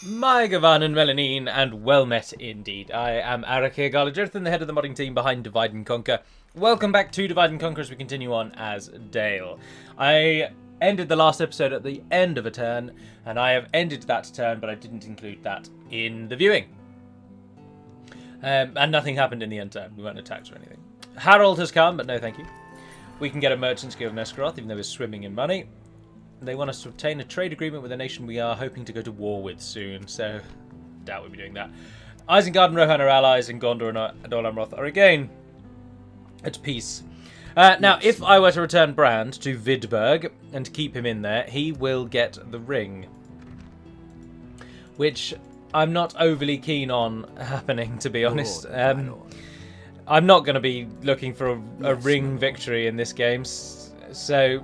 My Gavan and Melanine, and well met indeed. I am Arakir Garlajerthan, the head of the modding team behind Divide and Conquer. Welcome back to Divide and Conquer as we continue on as Dale. I ended the last episode at the end of a turn, and I have ended that turn, but I didn't include that in the viewing. And nothing happened in the end turn. We weren't attacked or anything. Harold has come, but no thank you. We can get a Merchant's Guild in Escaroth, even though we're swimming in money. They want us to obtain a trade agreement with a nation we are hoping to go to war with soon, so doubt we'll be doing that. Isengard and Rohan are allies, and Gondor and Dol Amroth are again at peace. Now, if I were to return Brand to Vidberg and keep him in there, he will get the ring. Which I'm not overly keen on happening, to be honest. I'm not going to be looking for a ring victory in this game, so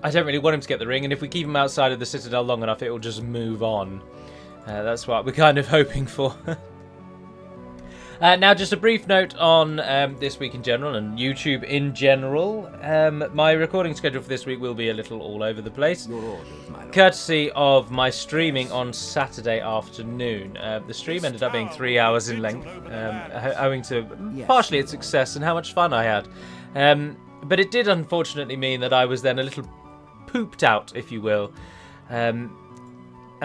I don't really want him to get the ring, and if we keep him outside of the Citadel long enough, it will just move on. That's what we're kind of hoping for. Now, just a brief note on this week in general, and YouTube in general. My recording schedule for this week will be a little all over the place, courtesy of my streaming on Saturday afternoon. The stream ended up being 3 hours in length, owing to partially its success and how much fun I had. But it did unfortunately mean that I was then a little pooped out, if you will, and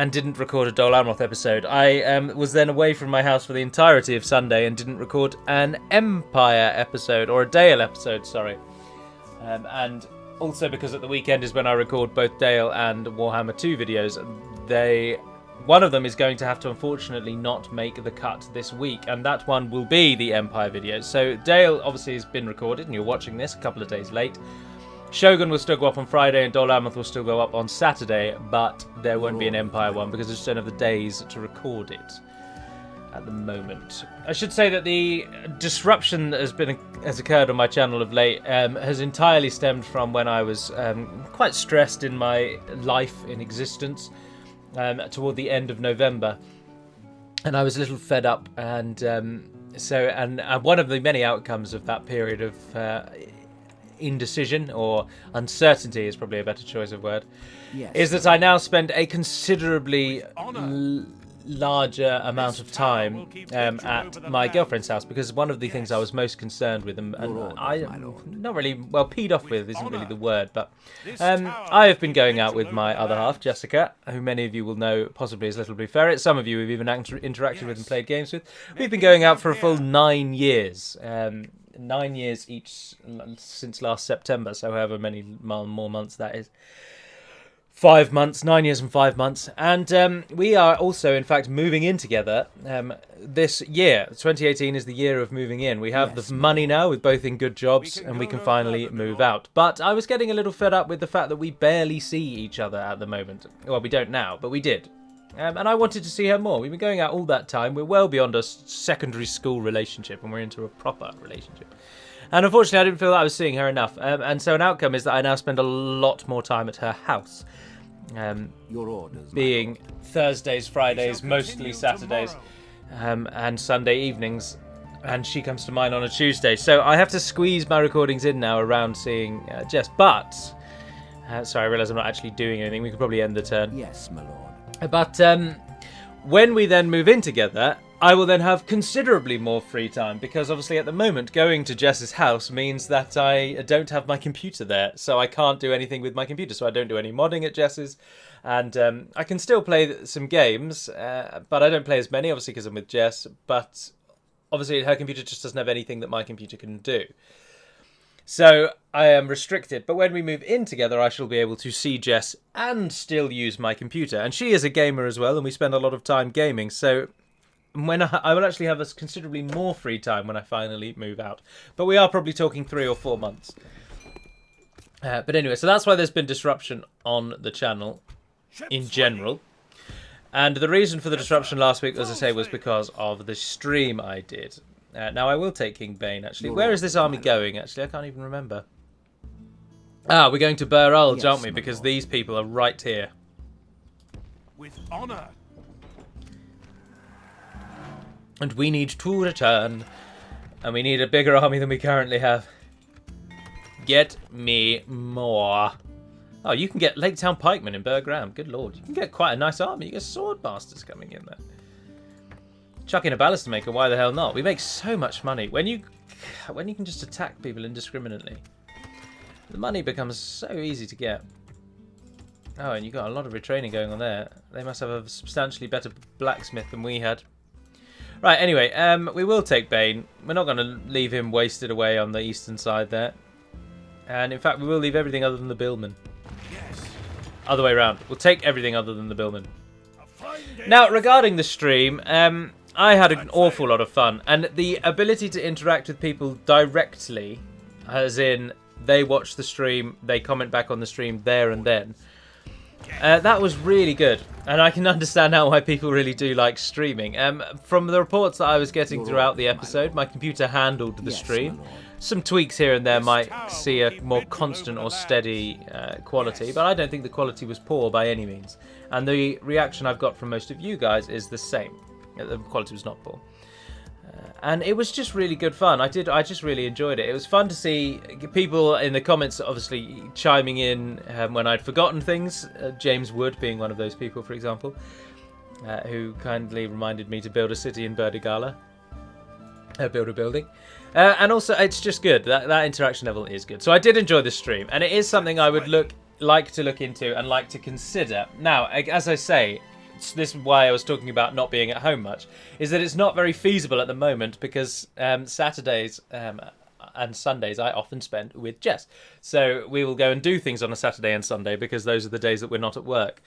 didn't record a Dol Amroth episode. I was then away from my house for the entirety of Sunday and didn't record an Empire episode, or a Dale episode, sorry. And also because at the weekend is when I record both Dale and Warhammer 2 videos. One of them is going to have to unfortunately not make the cut this week, and that one will be the Empire video. So Dale obviously has been recorded, and you're watching this a couple of days late. Shogun will still go up on Friday, and Dol Amroth will still go up on Saturday, but there won't be an Empire one because I just don't have the days to record it at the moment. I should say that the disruption that has occurred on my channel of late has entirely stemmed from when I was quite stressed in my life in existence toward the end of November, and I was a little fed up, and one of the many outcomes of that period of indecision, or uncertainty is probably a better choice of word, is that I now spend a considerably larger amount of time at my girlfriend's house, because one of the things I was most concerned with, and I'm not really, well, peed off with isn't really the word, but I have been going out with my other half, Jessica, who many of you will know possibly as Little Blue Ferret. Some of you have even interacted with and played games with. We've been going out for a full 9 years. 9 years each since last September, so however many more months that is. 5 months, 9 years and 5 months. And we are also, in fact, moving in together this year. 2018 is the year of moving in. We have the money now, with both in good jobs, and we can finally move out. But I was getting a little fed up with the fact that we barely see each other at the moment. Well, we don't now, but we did. And I wanted to see her more. We've been going out all that time. We're well beyond a secondary school relationship, and we're into a proper relationship. And unfortunately, I didn't feel that I was seeing her enough. And so an outcome is that I now spend a lot more time at her house. Your orders, being Thursdays, Fridays, mostly Saturdays, and Sunday evenings. And she comes to mine on a Tuesday. So I have to squeeze my recordings in now around seeing Jess. But, sorry, I realise I'm not actually doing anything. We could probably end the turn. Yes, my lord. But when we then move in together, I will then have considerably more free time, because obviously at the moment going to Jess's house means that I don't have my computer there, so I can't do anything with my computer, so I don't do any modding at Jess's, and I can still play some games, but I don't play as many, obviously because I'm with Jess, but obviously her computer just doesn't have anything that my computer can do. So I am restricted, but when we move in together, I shall be able to see Jess and still use my computer. And she is a gamer as well, and we spend a lot of time gaming. So when I will actually have considerably more free time when I finally move out. But we are probably talking 3 or 4 months. But anyway, so that's why there's been disruption on the channel in general. And the reason for the disruption last week, as I say, was because of the stream I did. Now, I will take King Bane, actually. Where is this army going, actually? I can't even remember. Ah, we're going to Bur Ulge, aren't we? Because these people are right here. With honor. And we need to return. And we need a bigger army than we currently have. Get me more. Oh, you can get Lake Town pikemen in Bergram. Good lord. You can get quite a nice army. You get sword masters coming in there. Chuck in a ballista maker, why the hell not? We make so much money. When you can just attack people indiscriminately, the money becomes so easy to get. Oh, and you got a lot of retraining going on there. They must have a substantially better blacksmith than we had. Right, anyway, we will take Bane. We're not going to leave him wasted away on the eastern side there. And in fact, we will leave everything other than the Billman. Yes. Other way around. We'll take everything other than the Billman. Now, regarding the stream, I had an awful lot of fun. And the ability to interact with people directly, as in they watch the stream, they comment back on the stream there and then, that was really good. And I can understand now why people really do like streaming. From the reports that I was getting throughout the episode, my computer handled the stream. Some tweaks here and there might see a more constant or steady quality, but I don't think the quality was poor by any means. And the reaction I've got from most of you guys is the same. The quality was not poor. And it was just really good fun. I just really enjoyed it. It was fun to see people in the comments obviously chiming in when I'd forgotten things. James Wood being one of those people, for example, who kindly reminded me to build a city in Burdigala. Build a building. And also, it's just good. That interaction level is good. So I did enjoy the stream. And it is something I would like to look into and like to consider. Now, as I say, this is why I was talking about not being at home much, is that it's not very feasible at the moment because Saturdays and Sundays I often spend with Jess. So we will go and do things on a Saturday and Sunday because those are the days that we're not at work.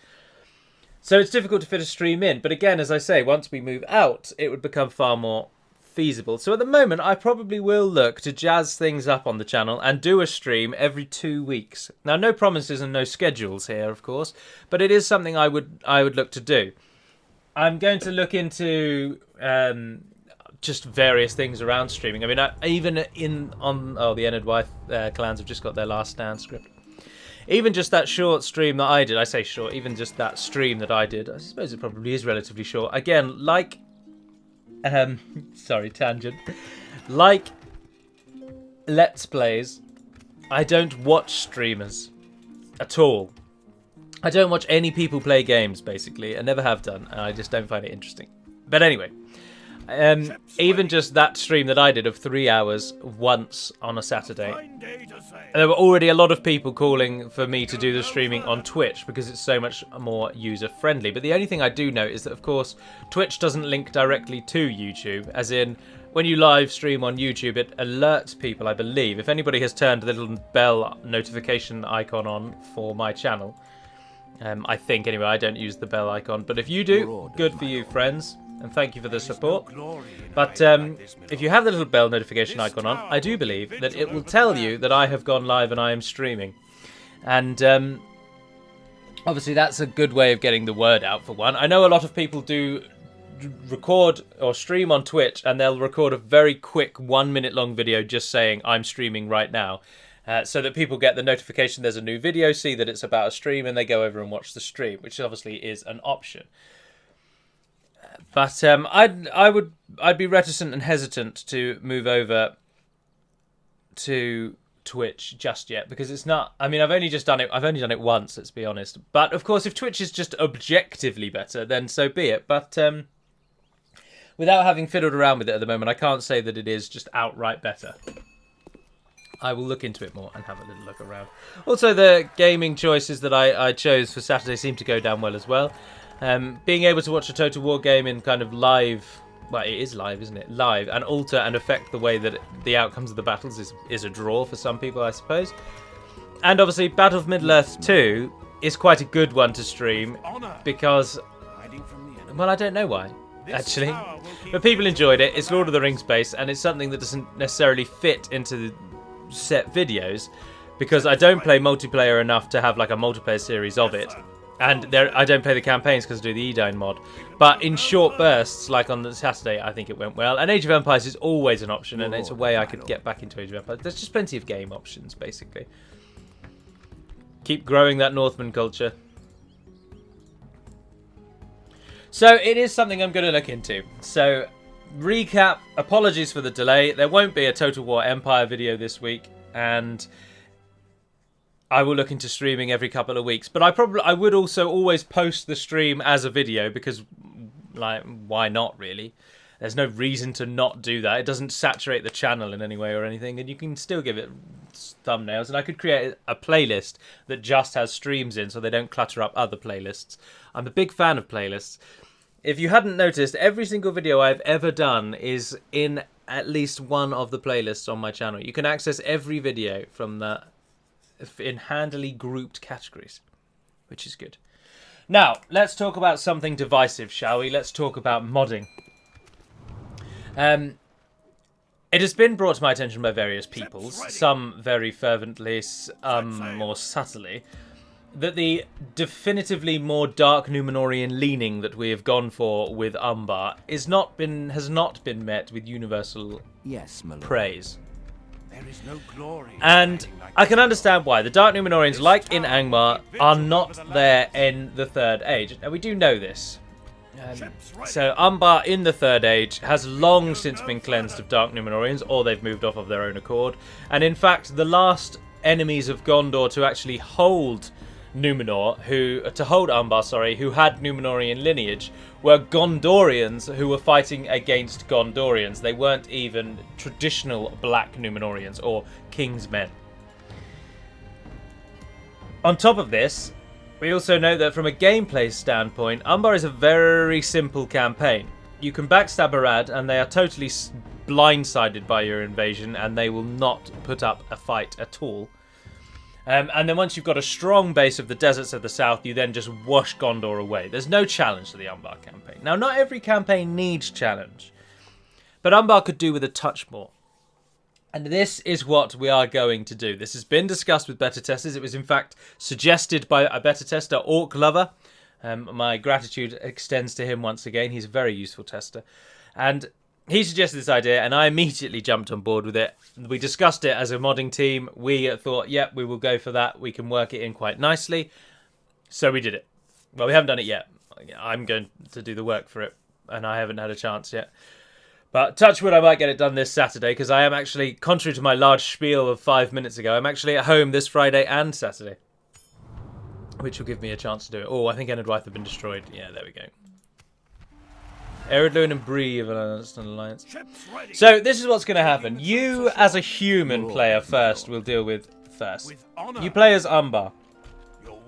So it's difficult to fit a stream in. But again, as I say, once we move out, it would become far more feasible. So at the moment, I probably will look to jazz things up on the channel and do a stream every 2 weeks. Now, no promises and no schedules here, of course, but it is something I would look to do. I'm going to look into just various things around streaming. I mean, even the Enid Wyeth clans have just got their last stand script. Even just that short stream that I did, I say short, even just that stream that I did, I suppose it probably is relatively short. Again, like sorry, tangent. Like Let's Plays, I don't watch streamers at all. I don't watch any people play games, basically. I never have done, and I just don't find it interesting. But anyway, even just that stream that I did of 3 hours once on a Saturday, there were already a lot of people calling for me to do the streaming on Twitch because it's so much more user-friendly. But the only thing I do know is that, of course, Twitch doesn't link directly to YouTube, as in, when you live stream on YouTube, it alerts people, I believe. If anybody has turned the little bell notification icon on for my channel, I think, anyway, I don't use the bell icon. But if you do, good for you, friends. And thank you for the support. But if you have the little bell notification icon on, I do believe that it will tell you that I have gone live and I am streaming. And obviously that's a good way of getting the word out, for one. I know a lot of people do record or stream on Twitch and they'll record a very quick 1 minute long video just saying I'm streaming right now. So that people get the notification there's a new video, see that it's about a stream, and they go over and watch the stream, which obviously is an option. But I'd be reticent and hesitant to move over to Twitch just yet because it's not. I mean, I've only done it once. Let's be honest. But of course, if Twitch is just objectively better, then so be it. But without having fiddled around with it at the moment, I can't say that it is just outright better. I will look into it more and have a little look around. Also, the gaming choices that I chose for Saturday seem to go down well as well. Being able to watch a Total War game in kind of live, well, it is live, isn't it? Live, and alter and affect the way that the outcomes of the battles is a draw for some people, I suppose. And obviously, Battle of Middle-earth 2 is quite a good one to stream because, well, I don't know why, actually. But people enjoyed it. It's Lord of the Rings based, and it's something that doesn't necessarily fit into the set videos because I don't play multiplayer enough to have like a multiplayer series of it. And I don't play the campaigns because I do the Edine mod. But in short bursts, like on the Saturday, I think it went well. And Age of Empires is always an option, and it's a way I could get back into Age of Empires. There's just plenty of game options, basically. Keep growing that Northman culture. So it is something I'm going to look into. So, recap, apologies for the delay. There won't be a Total War Empire video this week. And I will look into streaming every couple of weeks. But I would also always post the stream as a video because, like, why not really? There's no reason to not do that. It doesn't saturate the channel in any way or anything, and you can still give it thumbnails. And I could create a playlist that just has streams in so they don't clutter up other playlists. I'm a big fan of playlists. If you hadn't noticed, every single video I've ever done is in at least one of the playlists on my channel. You can access every video from that in handily grouped categories, which is good. Now, let's talk about something divisive, shall we? Let's talk about modding. It has been brought to my attention by various peoples, some very fervently, more subtly, that the definitively more dark Numenorian leaning that we have gone for with Umbar has not been met with universal praise. There is no glory. And I can understand why. The Dark Numenorians, like in Angmar, are not there in the Third Age. Now, we do know this. So Umbar in the Third Age has long since been cleansed of Dark Numenorians, or they've moved off of their own accord. And in fact, the last enemies of Gondor to actually hold Numenor, who had Numenorian lineage, were Gondorians who were fighting against Gondorians. They weren't even traditional black Numenorians or King's Men. On top of this, we also know that from a gameplay standpoint, Umbar is a very simple campaign. You can backstab Arad and they are totally blindsided by your invasion and they will not put up a fight at all. And then once you've got a strong base of the deserts of the south, you then just wash Gondor away. There's no challenge to the Umbar campaign. Now, not every campaign needs challenge, but Umbar could do with a touch more. And this is what we are going to do. This has been discussed with beta testers. It was in fact suggested by a beta tester, Orc Lover. My gratitude extends to him once again. He's a very useful tester. And he suggested this idea, and I immediately jumped on board with it. We discussed it as a modding team. We thought, yep, we will go for that. We can work it in quite nicely. So we did it. Well, we haven't done it yet. I'm going to do the work for it, and I haven't had a chance yet. But touch wood, I might get it done this Saturday, because I am actually, contrary to my large spiel of 5 minutes ago, I'm actually at home this Friday and Saturday, which will give me a chance to do it. Oh, I think Enedwaith have been destroyed. Yeah, there we go. Eredluin and Bree have announced an alliance. So this is what's going to happen. You, as a human player first, will deal with first. You play as Umbar.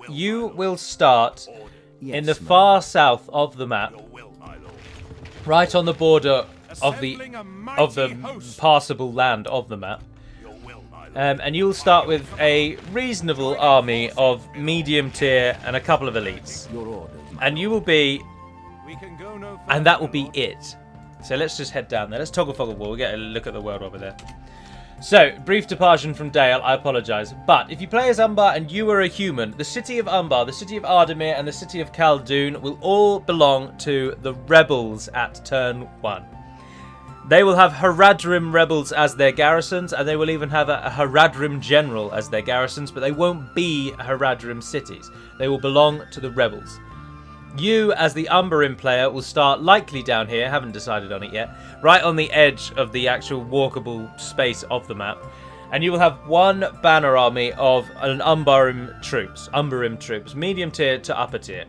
You will start in the far south of the map, right on the border of the passable land of the map. And you'll start with a reasonable army of medium tier and a couple of elites. And you will be... And that will be it. So let's just head down there. Let's toggle foggle wall. We'll get a look at the world over there. So, brief departure from Dale. I apologise. But if you play as Umbar and you are a human, the city of Umbar, the city of Ardamir, and the city of Khaldun will all belong to the rebels at turn 1. They will have Haradrim rebels as their garrisons, and they will even have a Haradrim general as their garrisons, but they won't be Haradrim cities. They will belong to the rebels. You, as the Umbarim player, will start likely down here, haven't decided on it yet, right on the edge of the actual walkable space of the map, and you will have one banner army of an Umbarim troops, medium tier to upper tier.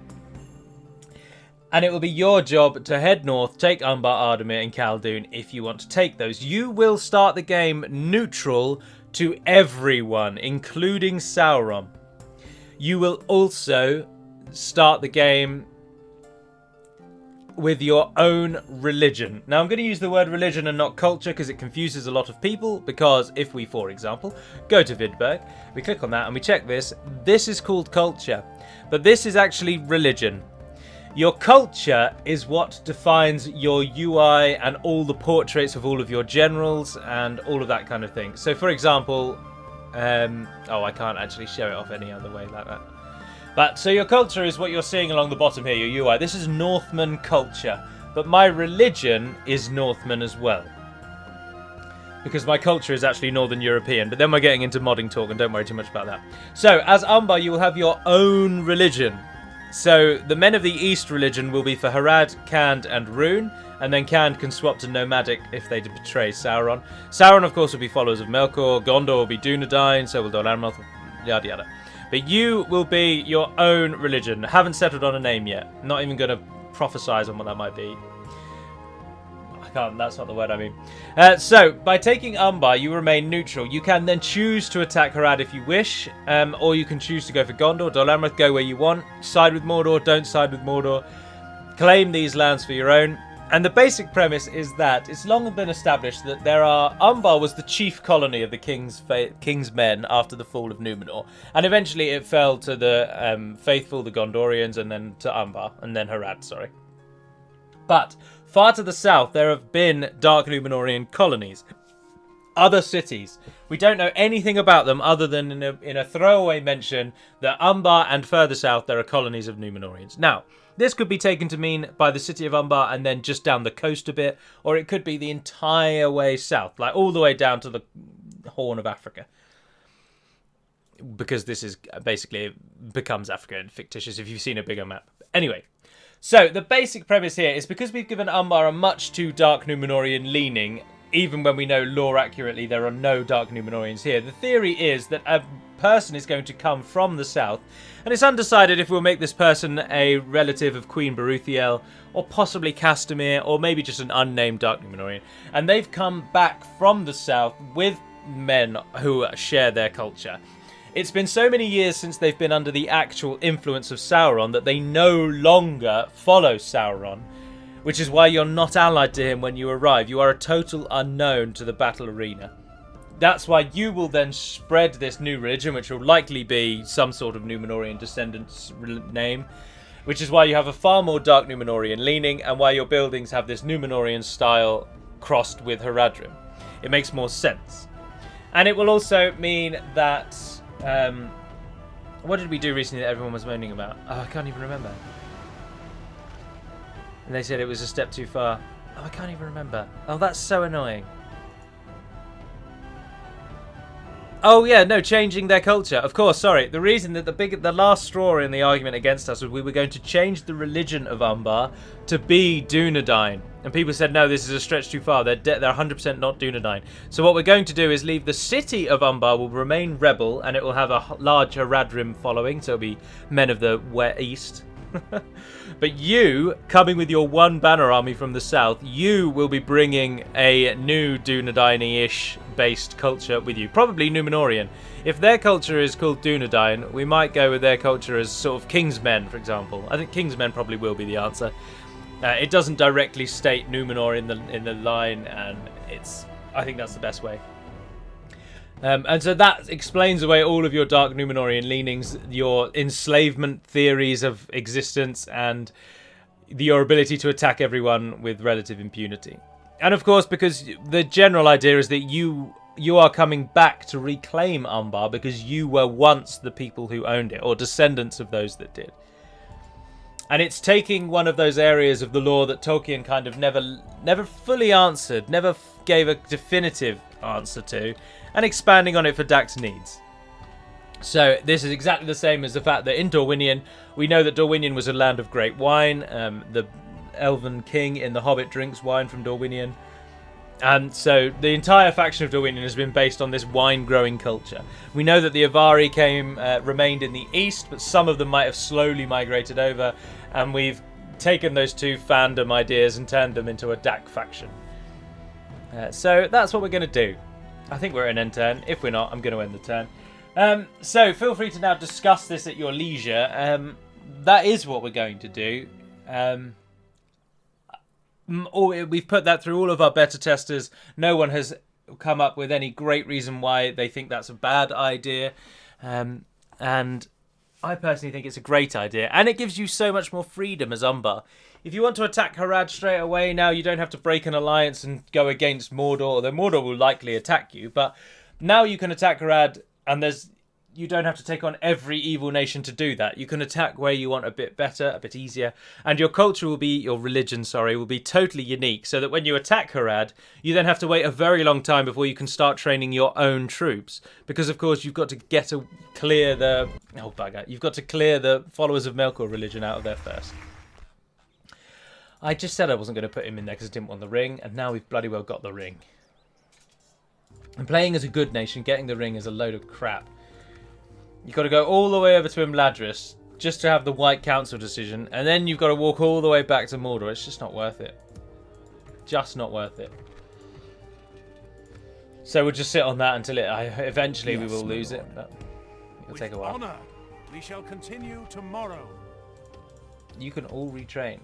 And it will be your job to head north, take Umbar, Ardamir, and Khaldun if you want to take those. You will start the game neutral to everyone, including Sauron. You will also start the game with your own religion. Now, I'm going to use the word religion and not culture because it confuses a lot of people, because if we, for example, go to Vidberg, we click on that and we check this, this is called culture, but this is actually religion. Your culture is what defines your UI and all the portraits of all of your generals and all of that kind of thing. So, for example, I can't actually show it off any other way like that. But, so your culture is what you're seeing along the bottom here, your UI. This is Northman culture. But my religion is Northman as well. Because my culture is actually Northern European. But then we're getting into modding talk, and don't worry too much about that. So, as Umbar, you will have your own religion. So, the Men of the East religion will be for Harad, Khand, and Rune. And then Khand can swap to Nomadic if they betray Sauron. Sauron, of course, will be followers of Melkor. Gondor will be Dunedain, so will Dol Amroth, yada yada. But you will be your own religion. Haven't settled on a name yet. Not even going to prophesize on what that might be. I can't, that's not the word I mean. So, by taking Umbar, you remain neutral. You can then choose to attack Harad if you wish, or you can choose to go for Gondor, Dol Amroth, go where you want. Side with Mordor, don't side with Mordor. Claim these lands for your own. And the basic premise is that it's long been established that Umbar was the chief colony of the king's men after the fall of Númenor, and eventually it fell to the faithful, the Gondorians, and then to Umbar, and then Harad, sorry. But far to the south, there have been Dark Númenorian colonies, other cities. We don't know anything about them other than in a throwaway mention that Umbar and further south there are colonies of Númenorians. Now, this could be taken to mean by the city of Umbar and then just down the coast a bit, or it could be the entire way south, like all the way down to the Horn of Africa. Because this is basically becomes Africa and fictitious if you've seen a bigger map. Anyway, so the basic premise here is because we've given Umbar a much too Dark Númenorian leaning, even when we know lore accurately there are no Dark Númenorians here, the theory is that a person is going to come from the south, and it's undecided if we'll make this person a relative of Queen Baruthiel, or possibly Castamere, or maybe just an unnamed Dark Númenorian. And they've come back from the south with men who share their culture. It's been so many years since they've been under the actual influence of Sauron that they no longer follow Sauron, which is why you're not allied to him when you arrive. You are a total unknown to the battle arena. That's why you will then spread this new religion, which will likely be some sort of Númenorian descendant's name, which is why you have a far more Dark Númenorian leaning, and why your buildings have this Númenorian style crossed with Haradrim. It makes more sense. And it will also mean that... what did we do recently that everyone was moaning about? Oh, I can't even remember. And they said it was a step too far. Oh, I can't even remember. Oh, that's so annoying. Oh yeah, no, changing their culture. Of course, sorry. The reason that the last straw in the argument against us was we were going to change the religion of Umbar to be Dunedain. And people said, no, this is a stretch too far. They're 100% not Dunedain. So what we're going to do is leave the city of Umbar will remain rebel, and it will have a large Haradrim following, so it'll be men of the east. But you, coming with your one banner army from the south, you will be bringing a new Dunedain-ish based culture with you. Probably Númenorian. If their culture is called Dunedain, we might go with their culture as sort of Kingsmen, for example. I think Kingsmen probably will be the answer. It doesn't directly state Númenor in the line, and I think that's the best way. And so that explains away all of your Dark Númenorian leanings, your enslavement theories of existence, and your ability to attack everyone with relative impunity. And of course, because the general idea is that you are coming back to reclaim Umbar because you were once the people who owned it, or descendants of those that did. And it's taking one of those areas of the lore that Tolkien kind of never fully answered, never gave a definitive answer to, and expanding on it for DaC's needs. So this is exactly the same as the fact that in Dorwinion, we know that Dorwinion was a land of great wine. The elven king in The Hobbit drinks wine from Dorwinion. And so the entire faction of Dorwinion has been based on this wine-growing culture. We know that the Avari remained in the east, but some of them might have slowly migrated over, and we've taken those two fandom ideas and turned them into a DaC faction. So that's what we're going to do. I think we're at an end turn. If we're not, I'm going to end the turn. So feel free to now discuss this at your leisure. That is what we're going to do. We've put that through all of our beta testers. No one has come up with any great reason why they think that's a bad idea. And I personally think it's a great idea. And it gives you so much more freedom as Umbar. If you want to attack Harad straight away now, you don't have to break an alliance and go against Mordor, although Mordor will likely attack you. But now you can attack Harad, and you don't have to take on every evil nation to do that. You can attack where you want a bit better, a bit easier, and your religion will be totally unique, so that when you attack Harad, you then have to wait a very long time before you can start training your own troops, because of course you've got to clear the followers of Melkor religion out of there first. I just said I wasn't going to put him in there because I didn't want the ring, and now we've bloody well got the ring. And playing as a good nation, getting the ring is a load of crap. You've got to go all the way over to Imladris just to have the White Council decision, and then you've got to walk all the way back to Mordor. It's just not worth it. Just not worth it. So we'll just sit on that until eventually we will lose it. But it'll take a while. Honor, we shall continue tomorrow. You can all retrain.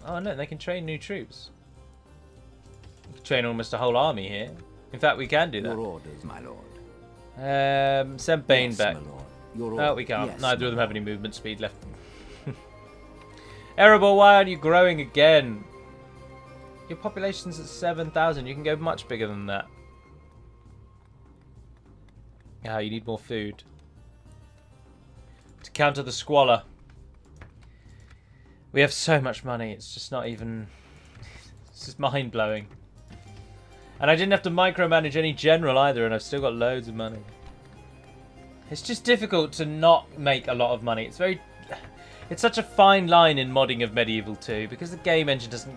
Oh no, they can train new troops. You can train almost a whole army here. In fact, we can do that. Your orders, my lord. Send Bane back. my lord. Your No, we can't. Yes, Neither my of them have any movement speed left. Erebor, why aren't you growing again? Your population's at 7,000. You can go much bigger than that. Ah, you need more food. To counter the squalor. We have so much money, it's just not even... It's just mind-blowing. And I didn't have to micromanage any general either, and I've still got loads of money. It's just difficult to not make a lot of money. It's such a fine line in modding of Medieval 2, because the game engine doesn't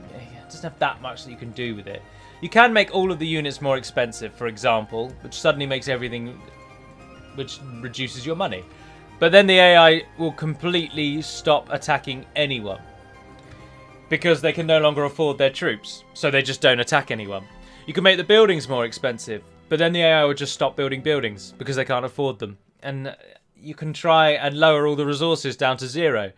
have that much that you can do with it. You can make all of the units more expensive, for example, which suddenly makes everything... which reduces your money. But then the AI will completely stop attacking anyone. Because they can no longer afford their troops, so they just don't attack anyone. You can make the buildings more expensive, but then the AI will just stop building buildings, because they can't afford them. And you can try and lower all the resources down to 0,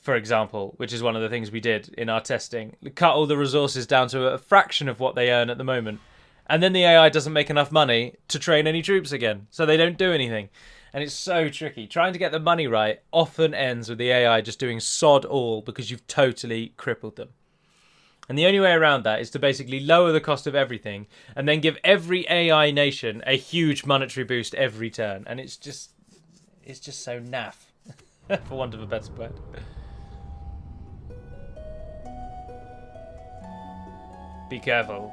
for example, which is one of the things we did in our testing. Cut all the resources down to a fraction of what they earn at the moment. And then the AI doesn't make enough money to train any troops again, so they don't do anything. And it's so tricky. Trying to get the money right often ends with the AI just doing sod all because you've totally crippled them. And the only way around that is to basically lower the cost of everything and then give every AI nation a huge monetary boost every turn. And it's just so naff, for want of a better word. Be careful.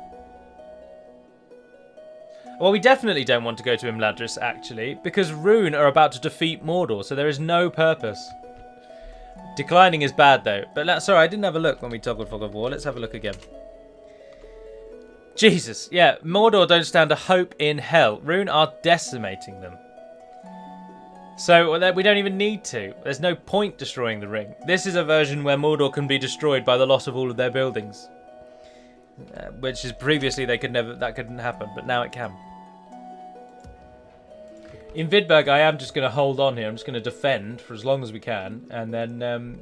Well, we definitely don't want to go to Imladris, actually, because Rune are about to defeat Mordor, so there is no purpose. Declining is bad, though. But sorry, I didn't have a look when we toggled Fog of War. Let's have a look again. Jesus, yeah, Mordor don't stand a hope in hell. Rune are decimating them. So we don't even need to. There's no point destroying the ring. This is a version where Mordor can be destroyed by the loss of all of their buildings. Which is previously that couldn't happen, but now it can. In Vidberg, I am just going to hold on here. I'm just going to defend for as long as we can, and then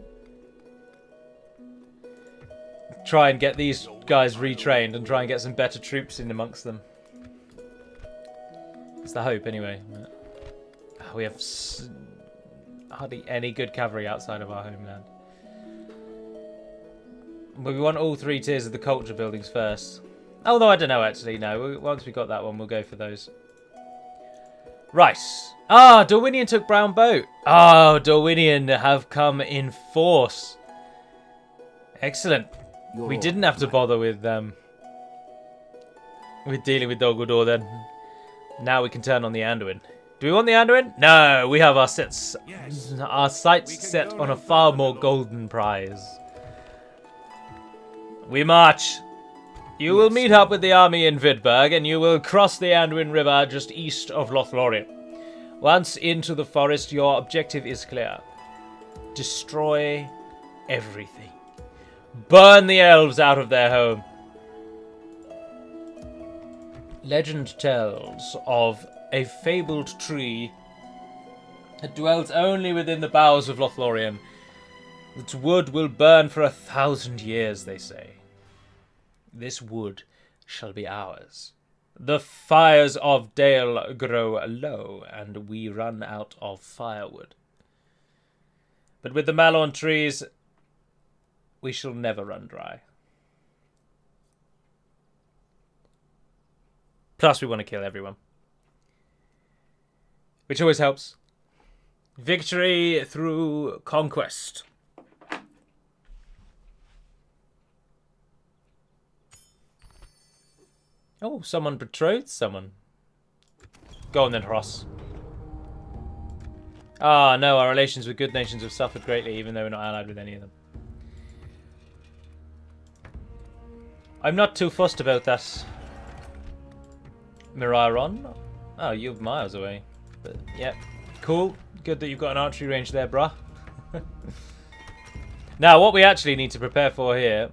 try and get these guys retrained and try and get some better troops in amongst them. It's the hope, anyway. We have hardly any good cavalry outside of our homeland. But we want all 3 tiers of the culture buildings first. Although I don't know, actually. No, once we got that one, we'll go for those. Right. Ah, Dorwinion took Brown Boat. Oh, Dorwinion have come in force. Excellent. We didn't have to bother with dealing with Dol Guldur then. Now we can turn on the Anduin. Do we want the Anduin? No, we have our sights set on a far more golden prize. We march. You will meet up with the army in Vidberg, and you will cross the Anduin River just east of Lothlorien. Once into the forest, your objective is clear. Destroy everything. Burn the elves out of their home. Legend tells of a fabled tree that dwells only within the boughs of Lothlorien. Its wood will burn for 1,000 years, they say. This wood shall be ours. The fires of Dale grow low, and we run out of firewood. But with the Malorn trees, we shall never run dry. Plus, we want to kill everyone. Which always helps. Victory through conquest. Oh, someone betrothed someone. Go on then, Hross. Ah, no, our relations with good nations have suffered greatly, even though we're not allied with any of them. I'm not too fussed about that. Miraron? Oh, you're miles away. But, yeah. Cool. Good that you've got an archery range there, bruh. Now, what we actually need to prepare for here...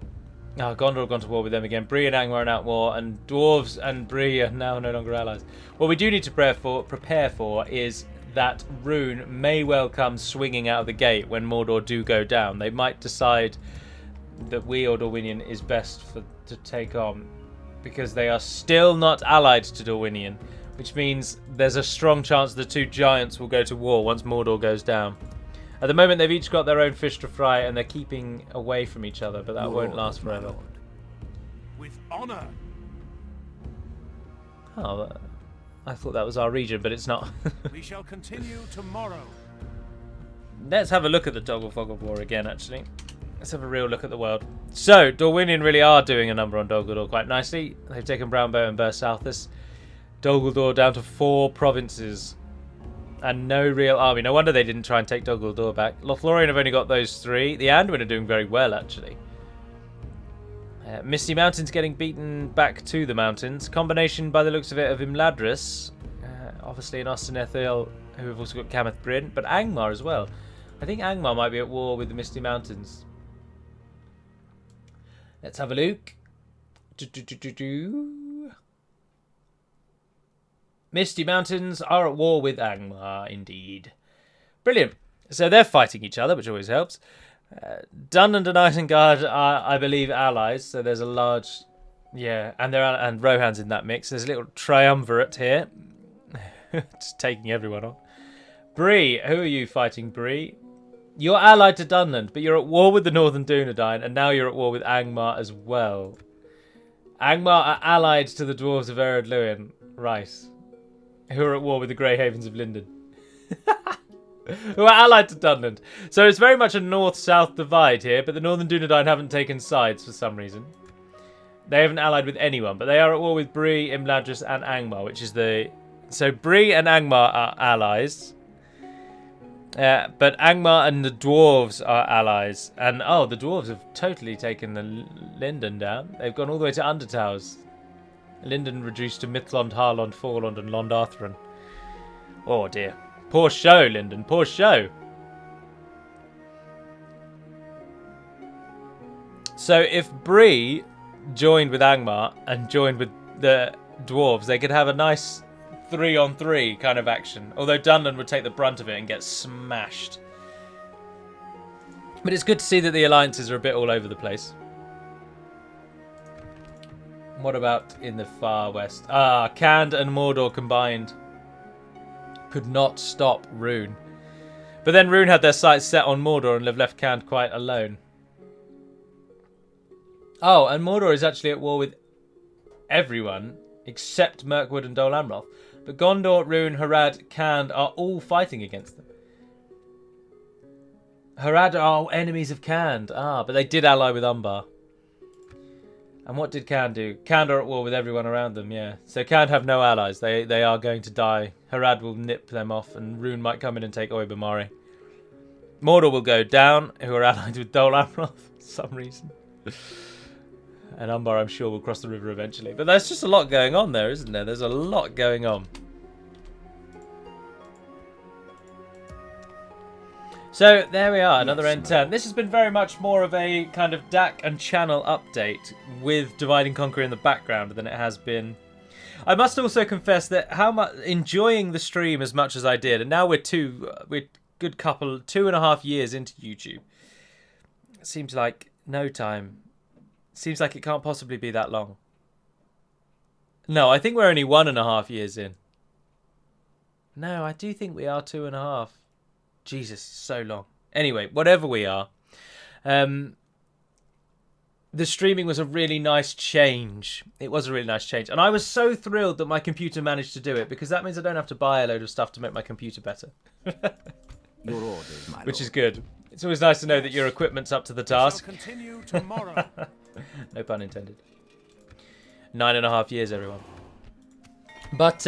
Oh, Gondor have gone to war with them again. Bree and Angmar are at war, and Dwarves and Bree are now no longer allies. What we do need to prepare for is that Rune may well come swinging out of the gate when Mordor do go down. They might decide that we or Dorwinion is best to take on, because they are still not allied to Dorwinion, which means there's a strong chance the two giants will go to war once Mordor goes down. At the moment, they've each got their own fish to fry, and they're keeping away from each other, but that won't last forever. With honor. Oh, I thought that was our region, but it's not. We shall continue tomorrow. Let's have a look at the Dogglefoggle War again, actually. Let's have a real look at the world. So, Dorwinion really are doing a number on Dol Guldur quite nicely. They've taken Brownbow and Bur Southus. Dol Guldur down to 4 provinces. And no real army. No wonder they didn't try and take Dol Guldur back. Lothlorien have only got those 3. The Anduin are doing very well, actually. Misty Mountains getting beaten back to the mountains. Combination, by the looks of it, of Imladris. Obviously in Ostenethil, who have also got Cameth Bryn. But Angmar as well. I think Angmar might be at war with the Misty Mountains. Let's have a look. Misty Mountains are at war with Angmar, indeed. Rohirrim. So they're fighting each other, which always helps. Dunland and Isengard are, I believe, allies. So there's a large... Yeah, and Rohan's in that mix. There's a little triumvirate here. Just taking everyone on. Bree, who are you fighting, Bree? You're allied to Dunland, but you're at war with the Northern Dunedain, and now you're at war with Angmar as well. Angmar are allied to the Dwarves of Ered Luin. Right. Who are at war with the Grey Havens of Linden. Who are allied to Dunland. So it's very much a north-south divide here, but the Northern Dunedain haven't taken sides for some reason. They haven't allied with anyone, but they are at war with Bree, Imladris, and Angmar, which is the... So Bree and Angmar are allies. But Angmar and the Dwarves are allies. And, oh, the Dwarves have totally taken the Linden down. They've gone all the way to Undertowers. Linden reduced to Mithlond, Harlond, Forlond, and Londarthron. Oh dear. Poor show, Linden. Poor show. So if Bree joined with Angmar and joined with the Dwarves, they could have a nice 3-on-3 kind of action. Although Dunland would take the brunt of it and get smashed. But it's good to see that the alliances are a bit all over the place. What about in the far west? Ah, Khand and Mordor combined could not stop Rune. But then Rune had their sights set on Mordor and have left Khand quite alone. Oh, and Mordor is actually at war with everyone except Mirkwood and Dol Amroth. But Gondor, Rune, Harad, Khand are all fighting against them. Harad are enemies of Khand. Ah, but they did ally with Umbar. And what did Khand do? Khand are at war with everyone around them, yeah. So Khand have no allies. They are going to die. Harad will nip them off, and Rune might come in and take Oibermari. Mordor will go down, who are allied with Dol Amroth for some reason. And Umbar, I'm sure, will cross the river eventually. But there's just a lot going on there, isn't there? There's a lot going on. So there we are, another end turn. This has been very much more of a kind of DaC and channel update with Divide and Conquer in the background than it has been. I must also confess that how much enjoying the stream as much as I did, and now we're good couple 2.5 years into YouTube. It seems like no time. Seems like it can't possibly be that long. No, I think we're only 1.5 years in. No, I do think we are 2.5. Jesus, so long. Anyway, whatever we are, the streaming was a really nice change. It was a really nice change. And I was so thrilled that my computer managed to do it, because that means I don't have to buy a load of stuff to make my computer better. Your orders, my Which is good. It's always nice to know that your equipment's up to the task. Shall continue tomorrow. No pun intended. 9.5 years, everyone. But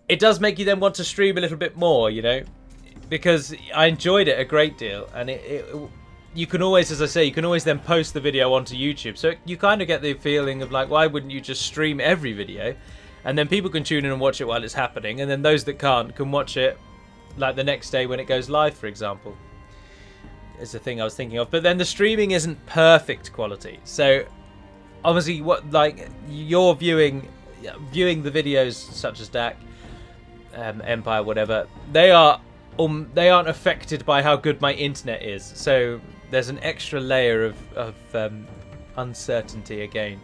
it does make you then want to stream a little bit more, you know, because I enjoyed it a great deal, and you can always, as I say, you can always then post the video onto YouTube, so you kind of get the feeling of like, why wouldn't you just stream every video, and then people can tune in and watch it while it's happening, and then those that can't can watch it like the next day when it goes live, for example, is the thing I was thinking of. But then the streaming isn't perfect quality, so obviously you're viewing the videos such as DaC, Empire, whatever, they aren't affected by how good my internet is, so there's an extra layer of uncertainty again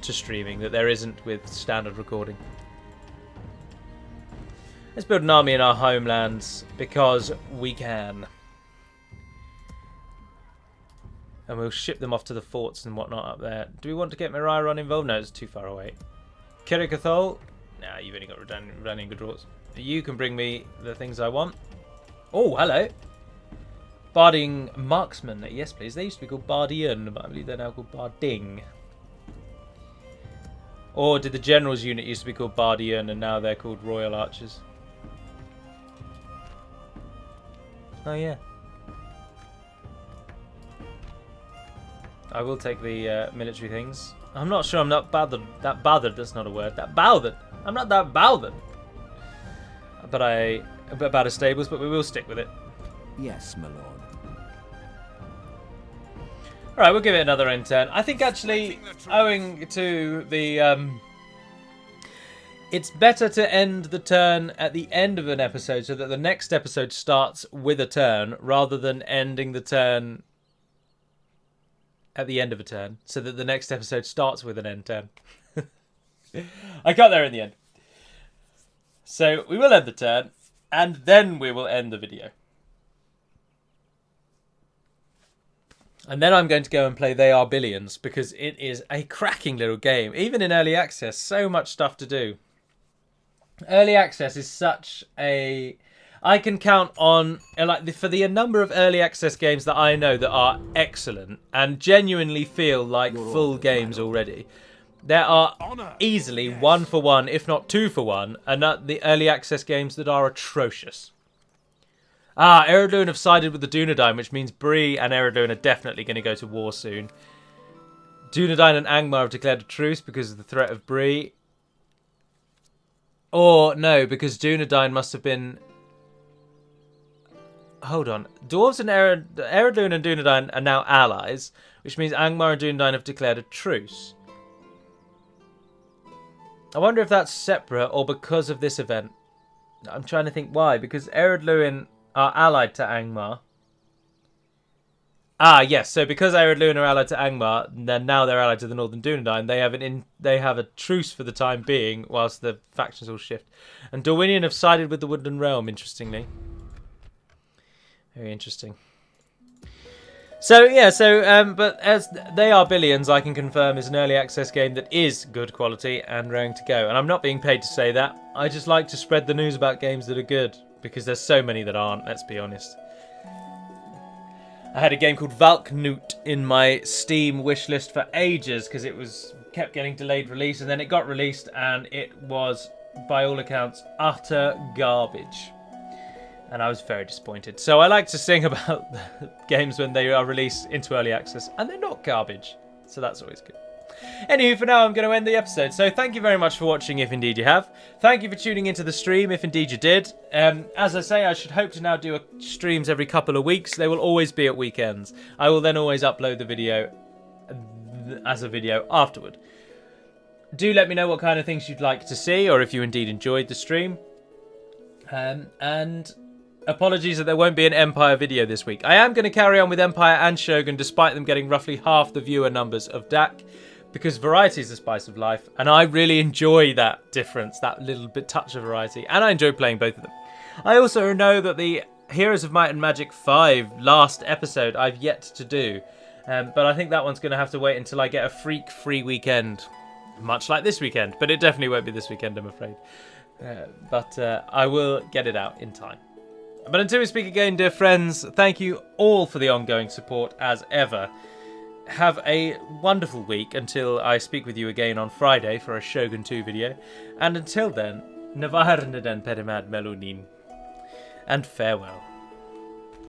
to streaming that there isn't with standard recording. Let's build an army in our homelands because we can. And we'll ship them off to the forts and whatnot up there. Do we want to get Mirairon involved? No, it's too far away. Kirikathol? Nah, you've only got Redanian good draws. You can bring me the things I want. Oh, hello. Barding Marksman. Yes, please. They used to be called Bardian, but I believe they're now called Barding. Or did the General's unit used to be called Bardian and now they're called Royal Archers? Oh, yeah. I will take the military things. I'm not sure I'm not bothered. That bothered, that's not a word. That bothered. I'm not that bothered. But about his stables, but we will stick with it. Yes, my lord. Alright, we'll give it another end turn. I think actually, owing to the... it's better to end the turn at the end of an episode so that the next episode starts with a turn, rather than ending the turn at the end of a turn, so that the next episode starts with an end turn. I got there in the end. So we will end the turn, and then we will end the video. And then I'm going to go and play They Are Billions, because it is a cracking little game. Even in early access, so much stuff to do. Early access is such a... I can count on, for the number of early access games that I know that are excellent and genuinely feel like full games already. There are easily 1 for 1, if not 2 for 1, and the early access games that are atrocious. Eredluin have sided with the Dunedain, which means Bree and Eredluin are definitely going to go to war soon. Dunedain and Angmar have declared a truce because of the threat of Bree. Or, no, because Dunedain must have been... Hold on. Dwarves and Eredluin and Dunedain are now allies, which means Angmar and Dunedain have declared a truce. I wonder if that's separate or because of this event. I'm trying to think why. Because Eredluin are allied to Angmar. Yes. So because Eredluin are allied to Angmar, then now they're allied to the Northern Dunedain. They have a truce for the time being, whilst the factions all shift. And Dorwinion have sided with the Woodland Realm, interestingly. Very interesting. So, yeah, but as They Are Billions, I can confirm, is an early access game that is good quality and raring to go. And I'm not being paid to say that. I just like to spread the news about games that are good, because there's so many that aren't, let's be honest. I had a game called Valknut in my Steam wishlist for ages, because it kept getting delayed release, and then it got released, and it was, by all accounts, utter garbage. And I was very disappointed. So I like to sing about games when they are released into early access and they're not garbage. So that's always good. Anywho, for now I'm going to end the episode. So thank you very much for watching, if indeed you have. Thank you for tuning into the stream, if indeed you did. As I say, I should hope to now do streams every couple of weeks. They will always be at weekends. I will then always upload the video as a video afterward. Do let me know what kind of things you'd like to see, or if you indeed enjoyed the stream. And... apologies that there won't be an Empire video this week. I am going to carry on with Empire and Shogun, despite them getting roughly half the viewer numbers of DaC, because variety is the spice of life, and I really enjoy that difference, that little bit touch of variety, and I enjoy playing both of them. I also know that the Heroes of Might and Magic 5 last episode I've yet to do, but I think that one's going to have to wait until I get a freak-free weekend, much like this weekend, but it definitely won't be this weekend, I'm afraid. But I will get it out in time. But until we speak again, dear friends, thank you all for the ongoing support as ever. Have a wonderful week until I speak with you again on Friday for a Shogun 2 video. And until then, Navarne den Pedimad Melunin. And farewell.